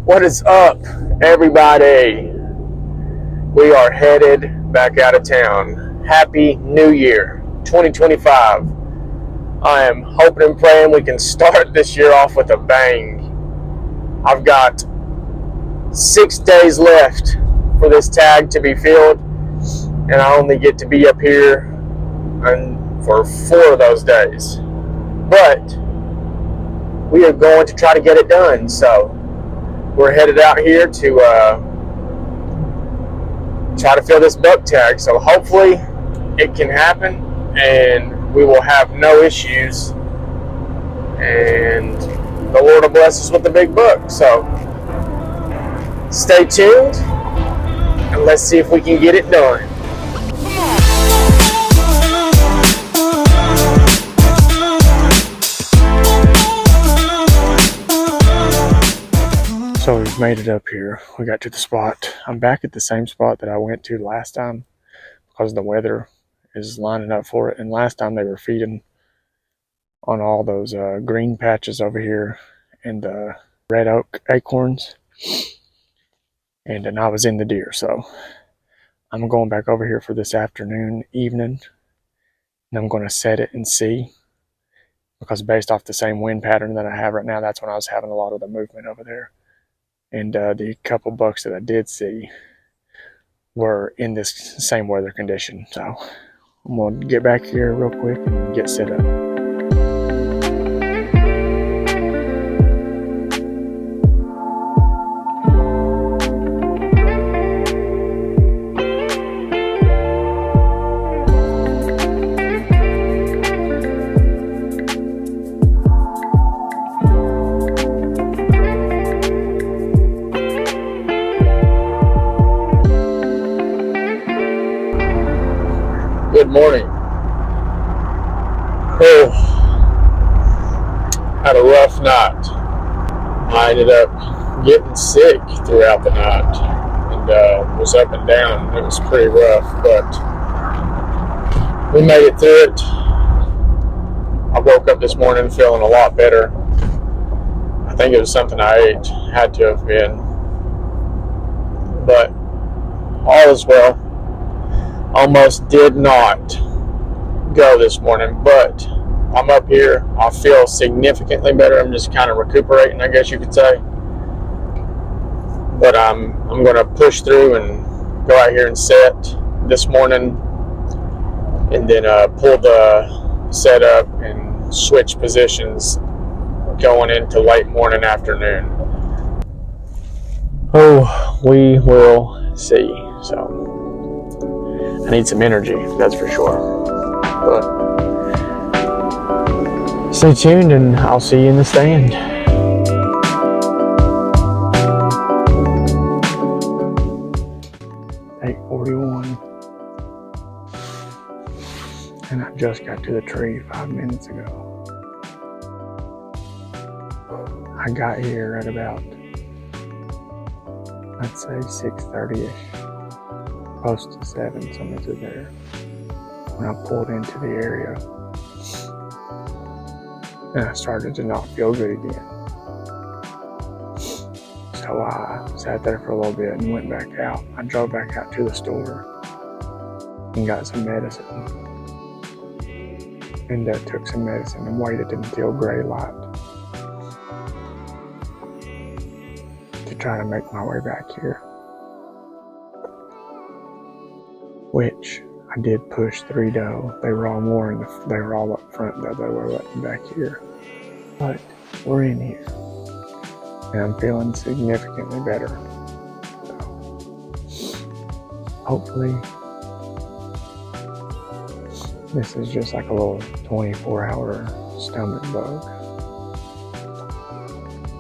What is up, everybody? We are headed back out of town. Happy New Year, 2025. I am hoping and praying we can start this year off with a bang. I've got 6 days left for this tag to be filled, and I only get to be up here for 4 of those days. But we are going to try to get it done, so we're headed out here to try to fill this buck tag. So hopefully it can happen and we will have no issues, and the Lord will bless us with the big buck. So stay tuned and let's see if we can get it done. So we've made it up here. We got to the spot. I'm back at the same spot that I went to last time because the weather is lining up for it. And last time they were feeding on all those green patches over here and the red oak acorns. And then I was in the deer. So I'm going back over here for this evening. And I'm going to set it and see. Because based off the same wind pattern that I have right now, that's when I was having a lot of the movement over there. And the couple bucks that I did see were in this same weather condition. So I'm going to get back here real quick and get set up. Good morning. Oh, had a rough night. I ended up getting sick throughout the night and was up and down. It was pretty rough, but we made it through it. I woke up this morning feeling a lot better. I think it was something I ate, had to have been, but all is well. Almost did not go this morning, but I'm up here. I feel significantly better. I'm just kind of recuperating, I guess you could say. But I'm going to push through and go out here and set this morning, and then pull the setup and switch positions going into late morning, afternoon. Oh, we will see. So I need some energy, that's for sure. But stay tuned and I'll see you in the stand. 8:41. And I just got to the tree 5 minutes ago. I got here at about, I'd say 6:30ish. Close to 7, something to there, when I pulled into the area, and I started to not feel good again. So I sat there for a little bit and went back out. I drove back out to the store and got some medicine, and took some medicine and waited until gray light to try to make my way back here. Which I did push 3 doe. They were all they were all up front though. They were letting back here. But we're in here. And I'm feeling significantly better. So hopefully this is just like a little 24-hour stomach bug.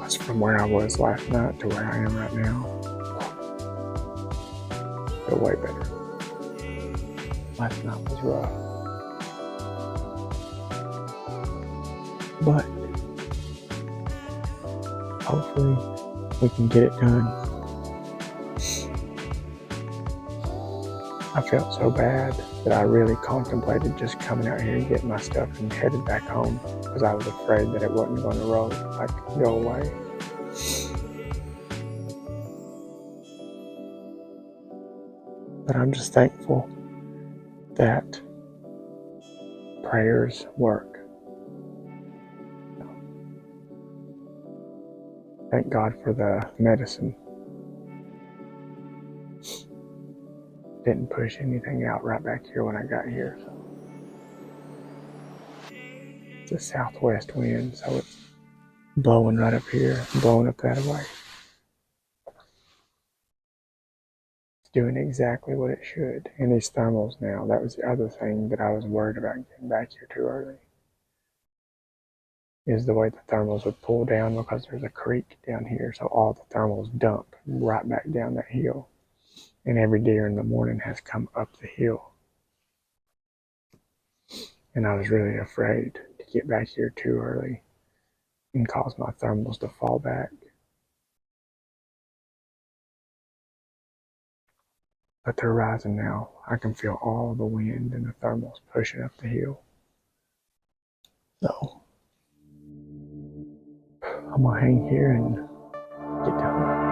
That's from where I was last night to where I am right now. Feel way better. Last night was rough, but hopefully we can get it done. I felt so bad that I really contemplated just coming out here and getting my stuff and headed back home because I was afraid that it wasn't going to go away. But I'm just thankful that prayers work. Thank God for the medicine. Didn't push anything out right back here when I got here. So it's a southwest wind, so it's blowing right up here, blowing up that way. It's doing exactly what it should. And these thermals now, that was the other thing that I was worried about getting back here too early, is the way the thermals would pull down because there's a creek down here, so all the thermals dump right back down that hill. And every deer in the morning has come up the hill. And I was really afraid to get back here too early and cause my thermals to fall back. But they're rising now. I can feel all the wind and the thermals pushing up the hill. So I'm gonna hang here and get down.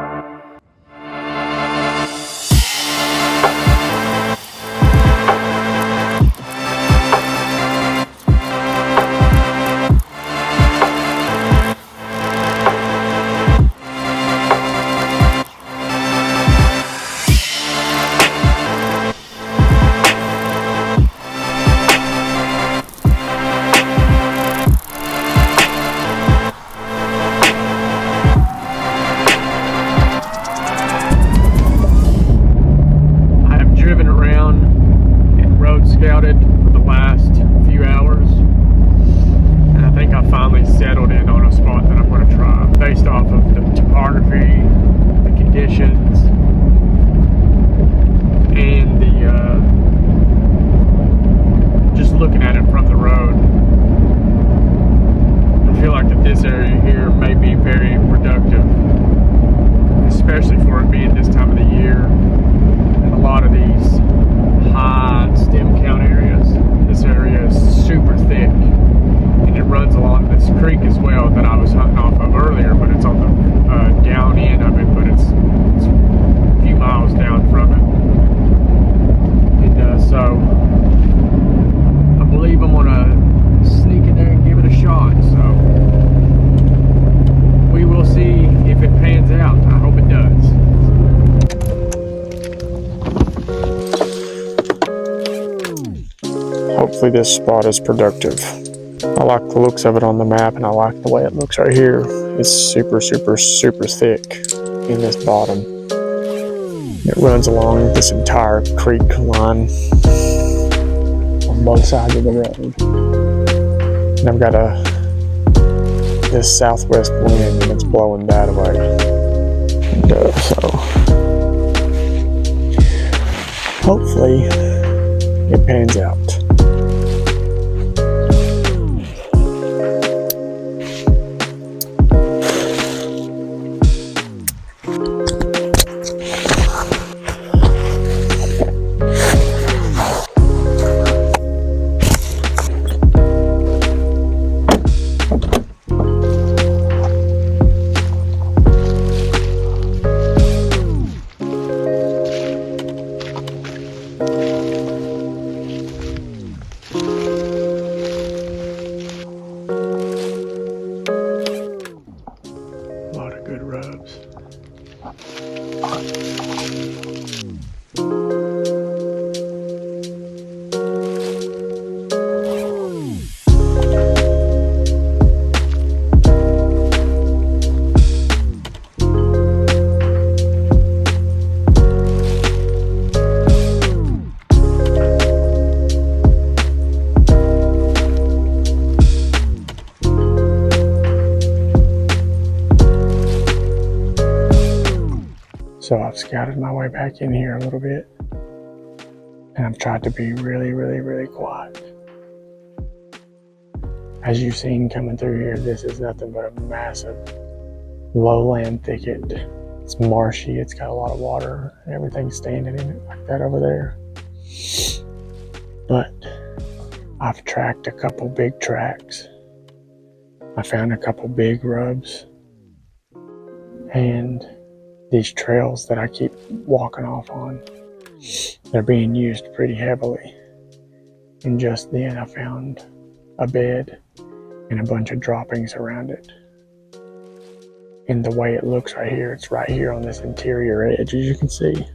Scouted for the last few hours, and I think I finally settled in on a spot that I'm going to try based off of the topography, the conditions, and the just looking at it from the road. I feel like that this area here may be very productive, especially for it being this time of the year, and a lot of these high stem count areas. This area is super thick, and it runs along this creek as well that I was hunting off of earlier, but it's on the down end of it, but it's a few miles down from it. And so I believe I'm gonna sneak in there and give it a shot. So we will see if it pans out. I hope it does. Hopefully this spot is productive. I like the looks of it on the map, and I like the way it looks right here. It's super, super, super thick in this bottom. It runs along this entire creek line on both sides of the road. And I've got this southwest wind, and it's blowing that away. And, so hopefully it pans out. A lot of good rubs. So I've scouted my way back in here a little bit, and I've tried to be really, really, really quiet. As you've seen coming through here, this is nothing but a massive lowland thicket. It's marshy, it's got a lot of water, and everything's standing in it like that over there. But I've tracked a couple big tracks. I found a couple big rubs, and these trails that I keep walking off on. They're being used pretty heavily. And just then I found a bed and a bunch of droppings around it. And the way it looks right here, it's right here on this interior edge, as you can see.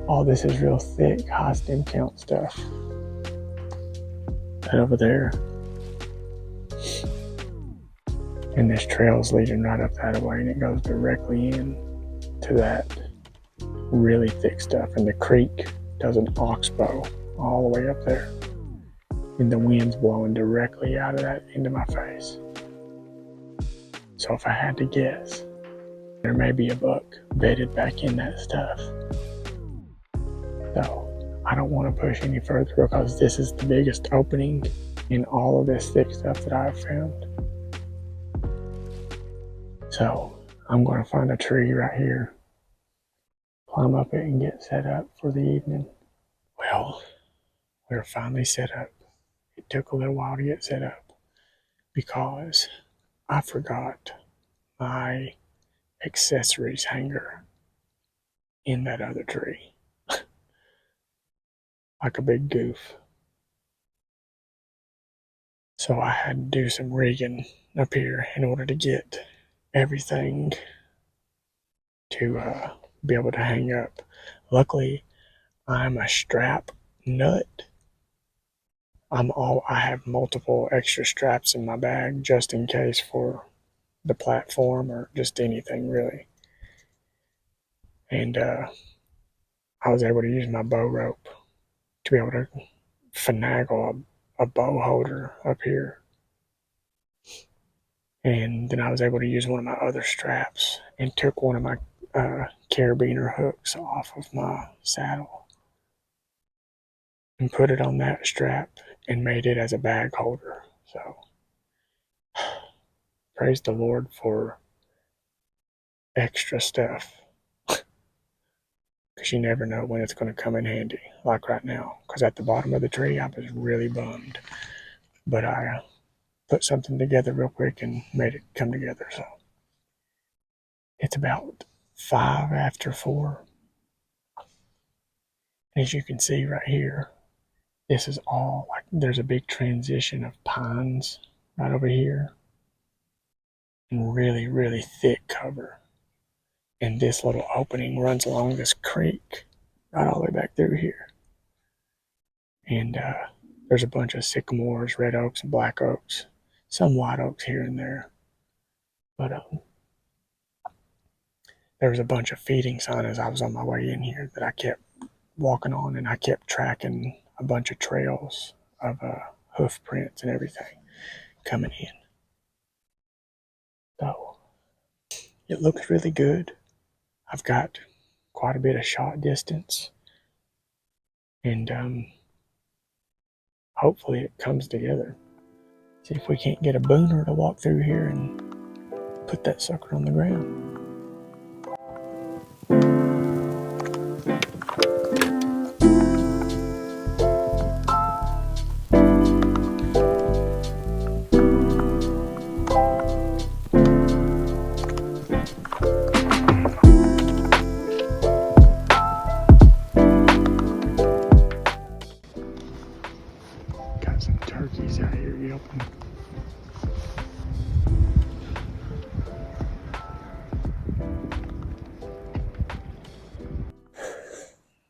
All this is real thick, high stem count stuff. That over there. And this trail's leading right up that way, and it goes directly in to that really thick stuff. And the creek does an oxbow all the way up there. And the wind's blowing directly out of that into my face. So if I had to guess, there may be a buck bedded back in that stuff. So I don't want to push any further because this is the biggest opening in all of this thick stuff that I've found. So I'm going to find a tree right here, climb up it, and get set up for the evening. Well, we're finally set up. It took a little while to get set up because I forgot my accessories hanger in that other tree. Like a big goof. So I had to do some rigging up here in order to get everything to be able to hang up. Luckily, I'm a strap nut. I have multiple extra straps in my bag just in case for the platform or just anything really. And I was able to use my bow rope to be able to finagle a bow holder up here. And then I was able to use one of my other straps and took one of my carabiner hooks off of my saddle and put it on that strap and made it as a bag holder. So praise the Lord for extra stuff, because you never know when it's going to come in handy, like right now. Because at the bottom of the tree I was really bummed, but I put something together real quick and made it come together. So it's about 5 after 4. As you can see right here, this is all like there's a big transition of pines right over here and really, really thick cover. And this little opening runs along this creek right all the way back through here. And there's a bunch of sycamores, red oaks, and black oaks, some white oaks here and there. But there was a bunch of feeding sign as I was on my way in here that I kept walking on, and I kept tracking a bunch of trails of hoof prints and everything coming in. So it looks really good. I've got quite a bit of shot distance, and hopefully it comes together. See if we can't get a booner to walk through here and put that sucker on the ground. Got some turkeys out here yelping.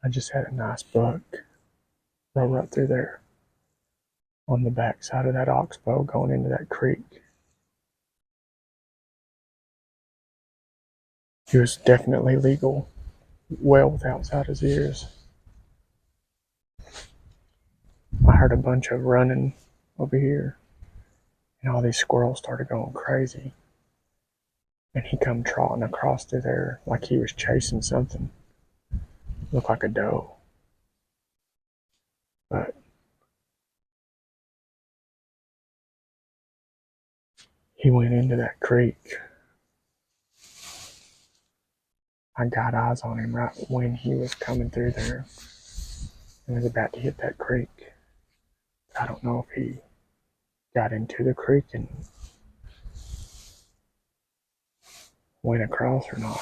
I just had a nice buck roll right through there on the back side of that oxbow going into that creek. He was definitely legal, well with outside his ears. I heard a bunch of running over here, and all these squirrels started going crazy. And he come trotting across through there like he was chasing something. Looked like a doe. But he went into that creek. I got eyes on him right when he was coming through there and was about to hit that creek. I don't know if he got into the creek and went across or not.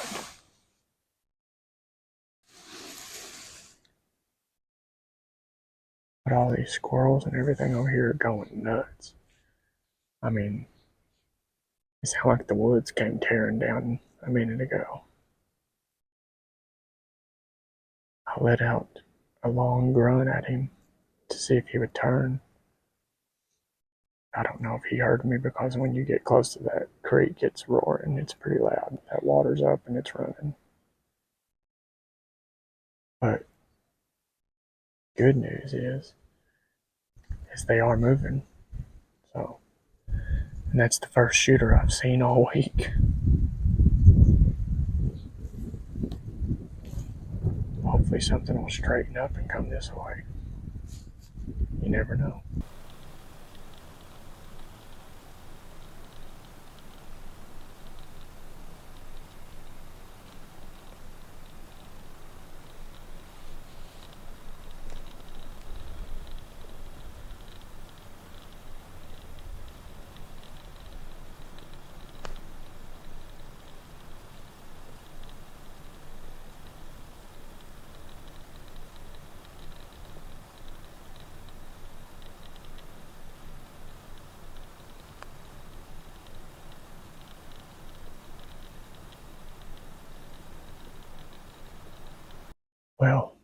But all these squirrels and everything over here are going nuts. I mean, it sounded like the woods came tearing down a minute ago. I let out a long grunt at him to see if he would turn. I don't know if he heard me, because when you get close to that creek, it's roaring. It's pretty loud. That water's up and it's running. But good news is they are moving. So, and that's the first shooter I've seen all week. Hopefully something will straighten up and come this way. You never know. Well,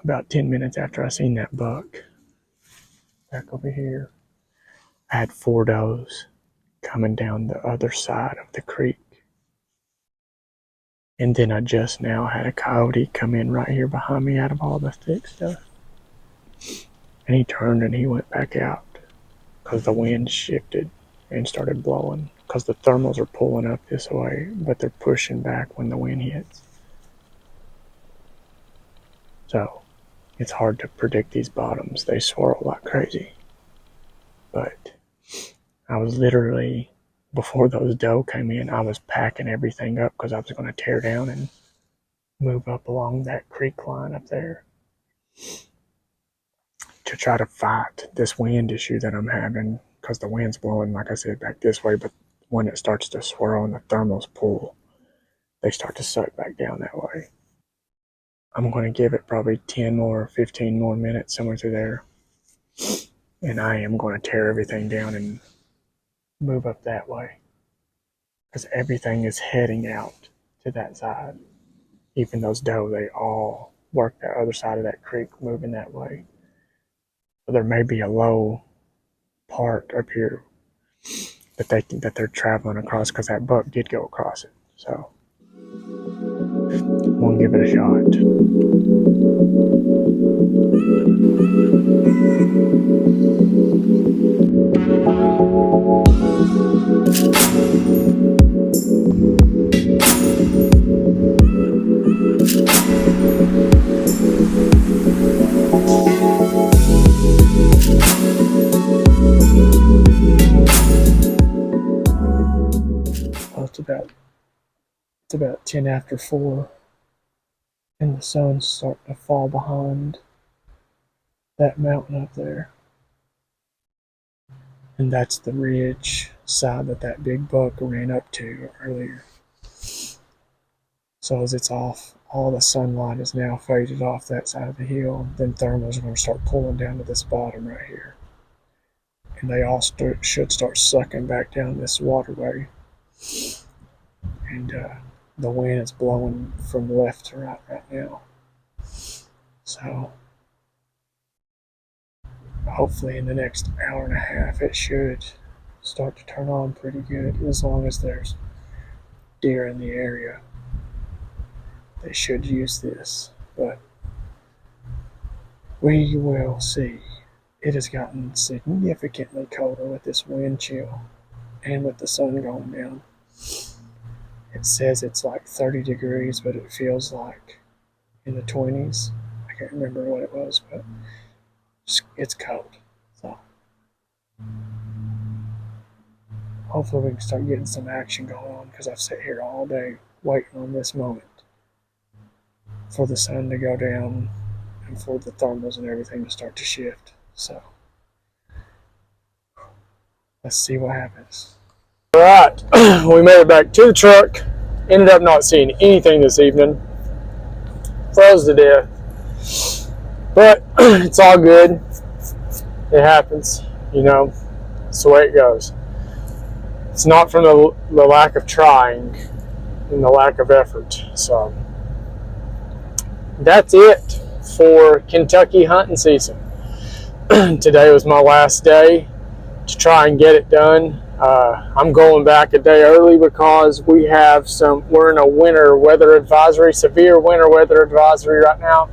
about 10 minutes after I seen that buck back over here, I had 4 does coming down the other side of the creek. And then I just now had a coyote come in right here behind me out of all the thick stuff. And he turned and he went back out because the wind shifted and started blowing, because the thermals are pulling up this way, but they're pushing back when the wind hits. So it's hard to predict these bottoms. They swirl like crazy. But I was literally, before those doe came in, I was packing everything up because I was going to tear down and move up along that creek line up there to try to fight this wind issue that I'm having, because the wind's blowing, like I said, back this way, but when it starts to swirl and the thermals pull, they start to suck back down that way. I'm going to give it probably 10 more, 15 more minutes, somewhere through there, and I am going to tear everything down and move up that way, because everything is heading out to that side. Even those doe, they all work the other side of that creek, moving that way. So there may be a low part up here that they're traveling across, because that buck did go across it. So we'll give it a shot. Well, it's about 10 after 4, and the sun's starting to fall behind that mountain up there. And that's the ridge side that big buck ran up to earlier. So as it's off, all the sunlight is now faded off that side of the hill. Then thermals are going to start pulling down to this bottom right here. And they all should start sucking back down this waterway. And the wind is blowing from left to right now. So hopefully in the next hour and a half it should start to turn on pretty good, as long as there's deer in the area. They should use this, but we will see. It has gotten significantly colder with this wind chill and with the sun going down. It says it's like 30 degrees, but it feels like in the 20s. I can't remember what it was, but it's cold. So hopefully we can start getting some action going on, because I've sat here all day waiting on this moment for the sun to go down and for the thermals and everything to start to shift. So let's see what happens. All right, we made it back to the truck. Ended up not seeing anything this evening. Froze to death. But it's all good. It happens, you know. It's the way it goes. It's not from the lack of trying and the lack of effort. So that's it for Kentucky hunting season. Today was my last day to try and get it done. I'm going back a day early because we're in a winter weather advisory, severe winter weather advisory right now,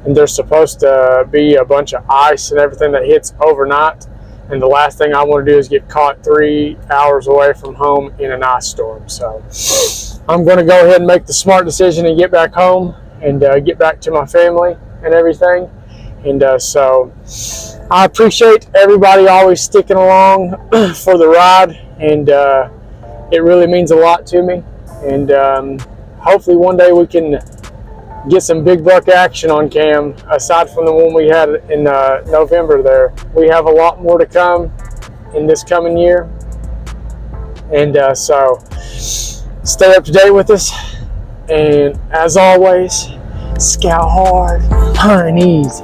and there's supposed to be a bunch of ice and everything that hits overnight, and the last thing I want to do is get caught 3 hours away from home in an ice storm. So I'm going to go ahead and make the smart decision and get back home and get back to my family and everything. And so I appreciate everybody always sticking along for the ride, and it really means a lot to me. And hopefully one day we can get some big buck action on cam, aside from the one we had in November there. We have a lot more to come in this coming year. And so stay up to date with us. And as always, scout hard, hunt easy.